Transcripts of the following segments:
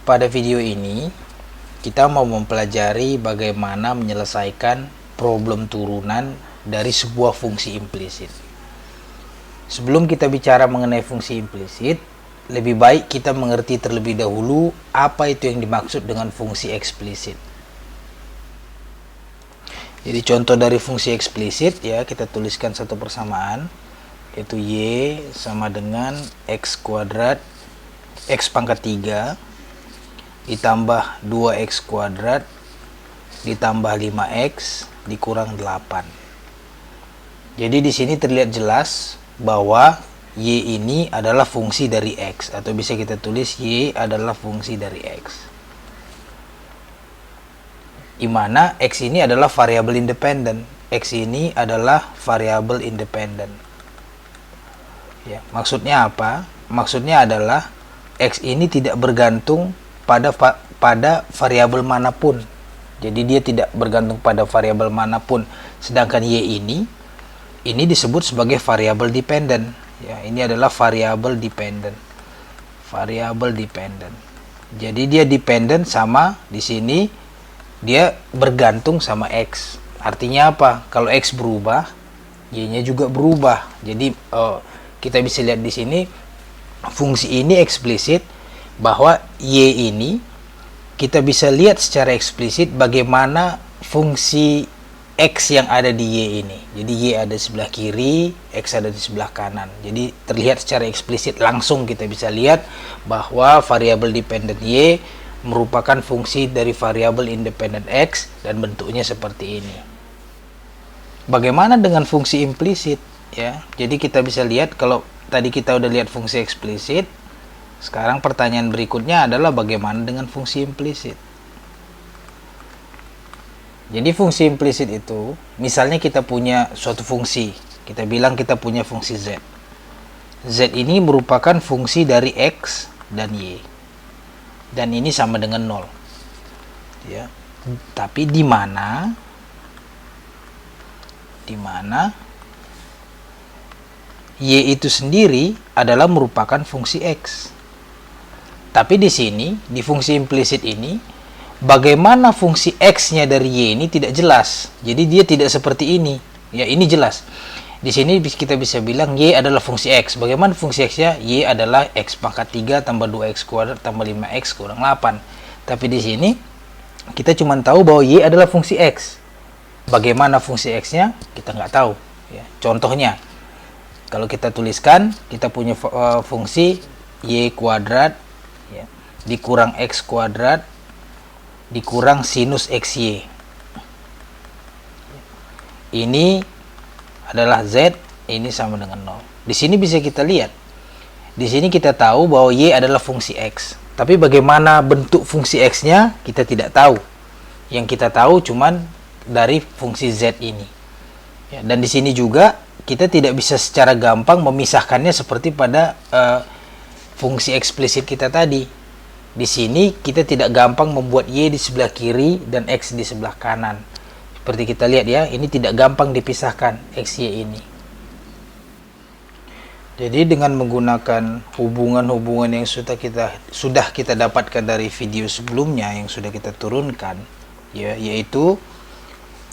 Pada video ini kita mau mempelajari bagaimana menyelesaikan problem turunan dari sebuah fungsi implisit. Sebelum kita bicara mengenai fungsi implisit, lebih baik kita mengerti terlebih dahulu apa itu yang dimaksud dengan fungsi eksplisit. Jadi contoh dari fungsi eksplisit ya, kita tuliskan satu persamaan, yaitu y sama dengan x kuadrat x pangkat 3 ditambah 2x kuadrat ditambah 5x dikurang 8. Jadi di sini terlihat jelas bahwa y ini adalah fungsi dari x, atau bisa kita tulis y adalah fungsi dari x, di mana x ini adalah variabel independen. X ini adalah variabel independen. Ya, maksudnya apa? Maksudnya adalah x ini tidak bergantung pada variabel manapun. Jadi dia tidak bergantung pada variabel manapun. Sedangkan y ini disebut sebagai variabel dependen. Ya, ini adalah variabel dependen. Variabel dependen. Jadi dia dependen sama, di sini dia bergantung sama x. Artinya apa? Kalau x berubah, y-nya juga berubah. Jadi kita bisa lihat di sini fungsi ini eksplisit, bahwa y ini kita bisa lihat secara eksplisit bagaimana fungsi x yang ada di y ini. Jadi y ada di sebelah kiri, x ada di sebelah kanan. Jadi terlihat secara eksplisit, langsung kita bisa lihat bahwa variabel dependen y merupakan fungsi dari variabel independen x dan bentuknya seperti ini. Bagaimana dengan fungsi implisit ya? Jadi kita bisa lihat, kalau tadi kita udah lihat fungsi eksplisit, sekarang pertanyaan berikutnya adalah bagaimana dengan fungsi implisit. Jadi fungsi implisit itu, misalnya kita punya suatu fungsi, kita bilang kita punya fungsi z. Z ini merupakan fungsi dari x dan y, dan ini sama dengan 0 ya. Tapi di mana y itu sendiri adalah merupakan fungsi x. Tapi di sini, di fungsi implisit ini, bagaimana fungsi x-nya dari y ini tidak jelas. Jadi dia tidak seperti ini. Ya, ini jelas. Di sini kita bisa bilang y adalah fungsi x. Bagaimana fungsi x-nya? Y adalah x pangkat 3 tambah 2x kuadrat tambah 5x kurang 8. Tapi di sini kita cuma tahu bahwa y adalah fungsi x. Bagaimana fungsi x-nya? Kita nggak tahu. Ya, contohnya, kalau kita tuliskan, kita punya fungsi y kuadrat ya, dikurang x kuadrat dikurang sinus xy. Ini adalah z, ini sama dengan 0. Di sini bisa kita lihat. Di sini kita tahu bahwa y adalah fungsi x. Tapi bagaimana bentuk fungsi x-nya kita tidak tahu. Yang kita tahu cuman dari fungsi z ini. Ya, dan di sini juga kita tidak bisa secara gampang memisahkannya seperti pada fungsi eksplisit kita tadi. Di sini kita tidak gampang membuat y di sebelah kiri dan x di sebelah kanan. Seperti kita lihat ya, ini tidak gampang dipisahkan x, y ini. Jadi dengan menggunakan hubungan-hubungan yang sudah kita dapatkan dari video sebelumnya yang sudah kita turunkan, ya, yaitu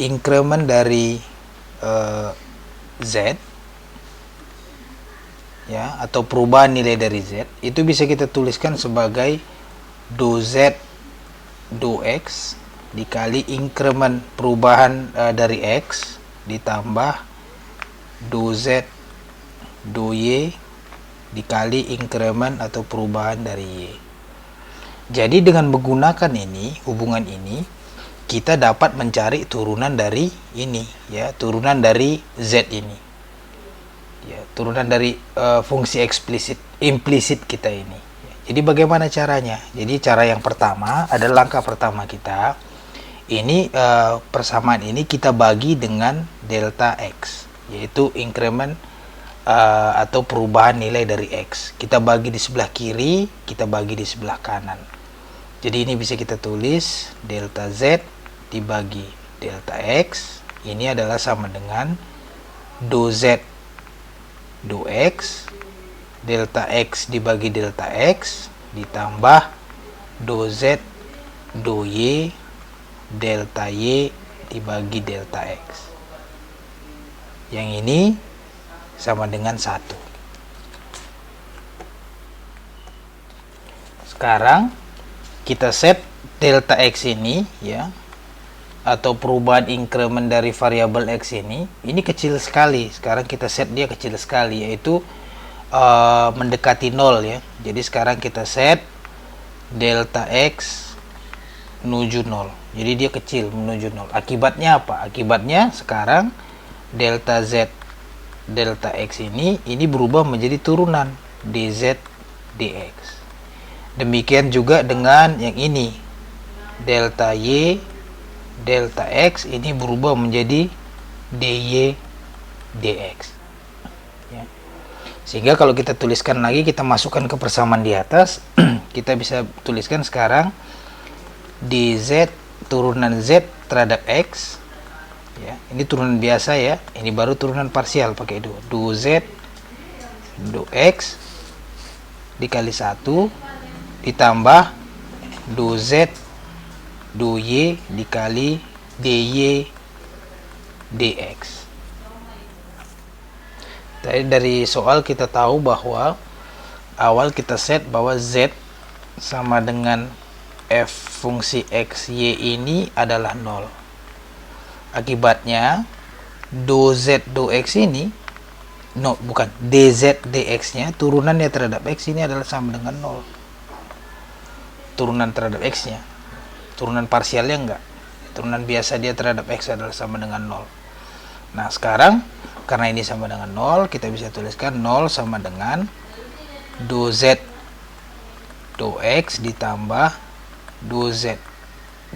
increment dari z ya, atau perubahan nilai dari z, itu bisa kita tuliskan sebagai do z do x dikali increment perubahan dari x ditambah do z do y dikali increment atau perubahan dari y. Jadi dengan menggunakan hubungan ini, kita dapat mencari turunan dari ini ya, turunan dari z ini ya, turunan dari fungsi implisit kita ini. Jadi bagaimana caranya? Jadi cara yang pertama adalah langkah pertama kita. Ini persamaan ini kita bagi dengan delta x, yaitu increment atau perubahan nilai dari x. Kita bagi di sebelah kiri, kita bagi di sebelah kanan. Jadi ini bisa kita tulis delta z dibagi delta x. Ini adalah sama dengan do z do x delta x dibagi delta x ditambah do Z do Y delta Y dibagi delta X. Yang ini sama dengan 1. Sekarang kita set delta X ini ya, atau perubahan increment dari variabel X ini kecil sekali. Sekarang kita set dia kecil sekali, yaitu mendekati 0 ya. Jadi sekarang kita set delta X menuju 0. Jadi dia kecil menuju 0. Akibatnya apa? Akibatnya sekarang delta Z delta X ini berubah menjadi turunan dz dx. Demikian juga dengan yang ini, delta Y delta X ini berubah menjadi dy dx ya. Sehingga kalau kita tuliskan lagi, kita masukkan ke persamaan di atas, kita bisa tuliskan sekarang dz turunan z terhadap x ya. Ini turunan biasa ya, ini baru turunan parsial pakai do z do x dikali 1 ditambah do z do y dikali dy dx. Tadi dari soal kita tahu bahwa awal kita set bahwa z sama dengan f fungsi x y ini adalah 0. Akibatnya do z do x ini dz dx nya turunannya terhadap x ini adalah sama dengan 0. Turunan terhadap x nya, turunan parsialnya enggak, turunan biasa dia terhadap x adalah sama dengan 0. Nah sekarang karena ini sama dengan 0, kita bisa tuliskan 0 sama dengan do z do x ditambah do z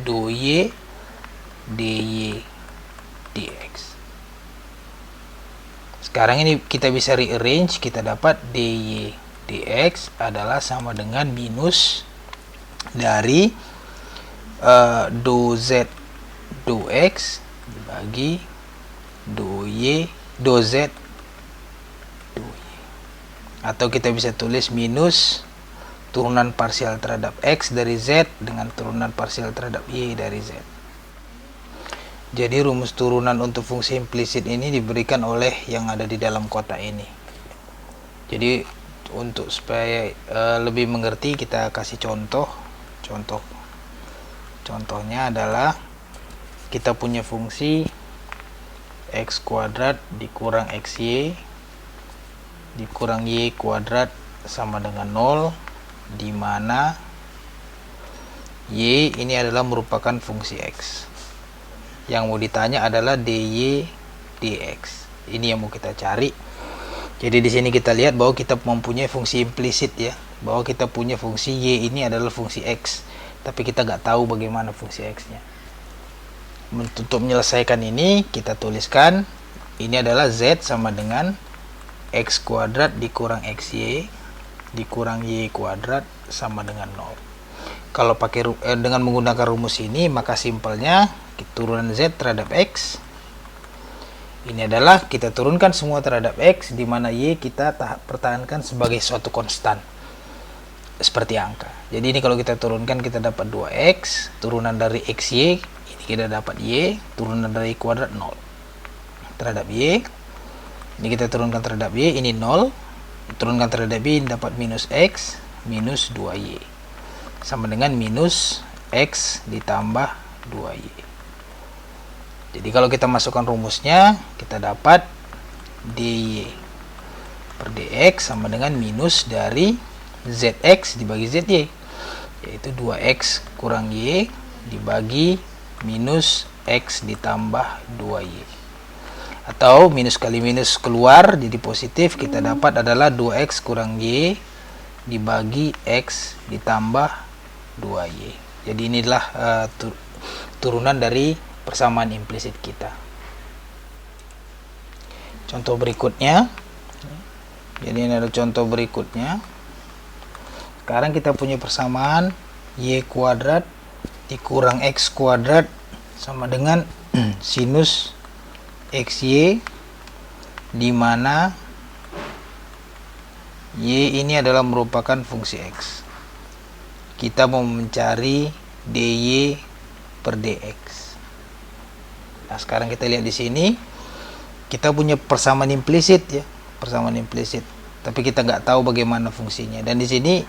do y dy dx. Sekarang ini kita bisa rearrange, kita dapat dy dx adalah sama dengan minus dari do z do x dibagi do z do y. Atau kita bisa tulis minus turunan parsial terhadap x dari z dengan turunan parsial terhadap y dari z. Jadi rumus turunan untuk fungsi implisit ini diberikan oleh yang ada di dalam kotak ini. Jadi untuk supaya lebih mengerti, kita kasih contohnya adalah kita punya fungsi x kuadrat dikurang xy dikurang y kuadrat sama dengan 0, di mana y ini adalah merupakan fungsi x. Yang mau ditanya adalah dy dx. Ini yang mau kita cari. Jadi di sini kita lihat bahwa kita mempunyai fungsi implisit ya, bahwa kita punya fungsi y ini adalah fungsi x, tapi kita nggak tahu bagaimana fungsi x-nya. Untuk menyelesaikan ini, kita tuliskan ini adalah z sama dengan x kuadrat dikurang xy dikurang y kuadrat sama dengan 0. Kalau pakai dengan menggunakan rumus ini, maka simpelnya turunan z terhadap x ini adalah kita turunkan semua terhadap x, di mana y kita pertahankan sebagai suatu konstan seperti angka. Jadi ini kalau kita turunkan, kita dapat 2x turunan dari xy, ini kita dapat y turunan dari kuadrat 0 terhadap y. Ini kita turunkan terhadap y, ini 0, turunkan terhadap y, ini dapat minus x minus 2y sama dengan minus x ditambah 2y. Jadi kalau kita masukkan rumusnya, kita dapat dy per dx sama dengan minus dari zx dibagi zy, yaitu 2x kurang y dibagi minus x ditambah 2y. Atau minus kali minus keluar jadi positif, kita dapat adalah 2x kurang y dibagi x ditambah 2y. Jadi inilah turunan dari persamaan implisit kita. Contoh berikutnya, jadi ini adalah contoh berikutnya. Sekarang kita punya persamaan y kuadrat dikurang x kuadrat sama dengan sinus xy, di mana y ini adalah merupakan fungsi x. kita mau mencari dy per dx. Nah, sekarang kita lihat di sini, kita punya persamaan implisit ya, persamaan implisit. Tapi kita nggak tahu bagaimana fungsinya. Dan di sini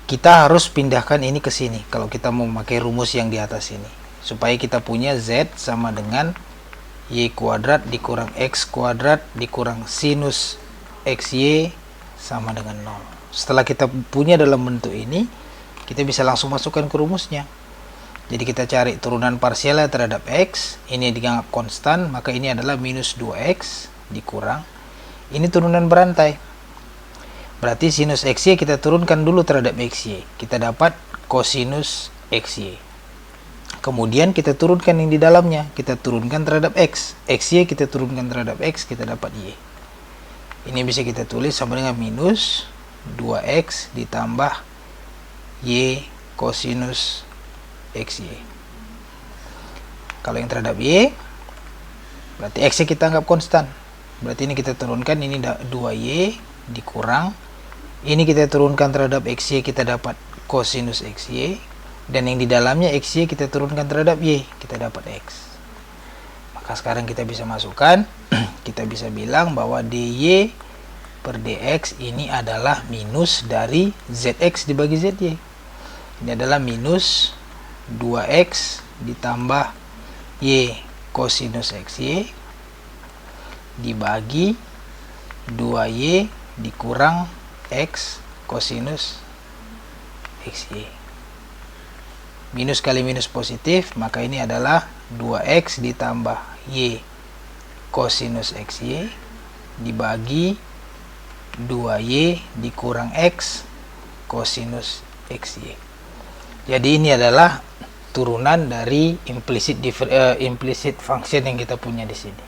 kita harus pindahkan ini ke sini kalau kita mau memakai rumus yang di atas ini, supaya kita punya z sama dengan y kuadrat dikurang x kuadrat dikurang sinus xy sama dengan 0. Setelah kita punya dalam bentuk ini, kita bisa langsung masukkan ke rumusnya. Jadi kita cari turunan parsialnya terhadap x, ini dianggap konstan, maka ini adalah minus 2x dikurang, ini turunan berantai. Berarti sinus xy kita turunkan dulu terhadap xy, kita dapat kosinus xy. Kemudian kita turunkan yang di dalamnya, kita turunkan terhadap x, xy kita turunkan terhadap x, kita dapat y. Ini bisa kita tulis sama dengan minus 2x ditambah y kosinus xy. Kalau yang terhadap y, berarti x kita anggap konstan. Berarti ini kita turunkan, ini 2y dikurang, ini kita turunkan terhadap xy, kita dapat kosinus xy, dan yang di dalamnya xy kita turunkan terhadap y, kita dapat x. Maka sekarang kita bisa masukkan, kita bisa bilang bahwa dy per dx ini adalah minus dari zx dibagi zy. Ini adalah minus 2x ditambah y kosinus xy dibagi 2y dikurang x kosinus xy. Minus kali minus positif, maka ini adalah 2x ditambah y kosinus xy dibagi 2y dikurang x kosinus xy. Jadi ini adalah turunan dari implicit function yang kita punya di sini.